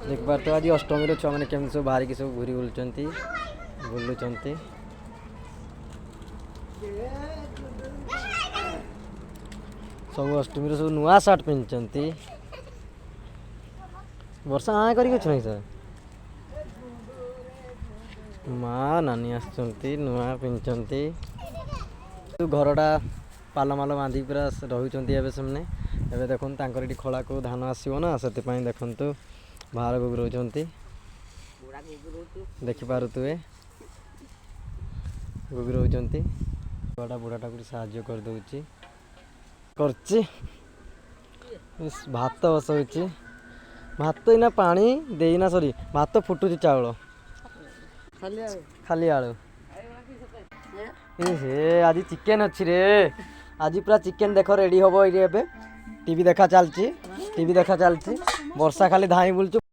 देख पार तो आज अष्टमी छुआ मैंने केमी सब बाहर की सब घूरी बुलुंट सब अष्टमी सब नुआ सार्ट पिंधि वर्षा आँ कर सर माँ नानी आसुँच नुआ पिंधि घरटा पाल माल बांधिक पूरा रही से देखते खला को धान आसो ना से देखु बाहर गुगुराऊँ देखिपे गुगुराऊँ बड़ा बुढ़ाटा को साहाଯ୍य करदे कर भात बसौची भात इना पानी देना सरी भात फुटुची चाउल खाली आलू हे आज चिकेन अच्छी रे आज पूरा चिकेन देख रेडी हम ये टीवी देखा चलती वर्षा खाली धाई बुलचु।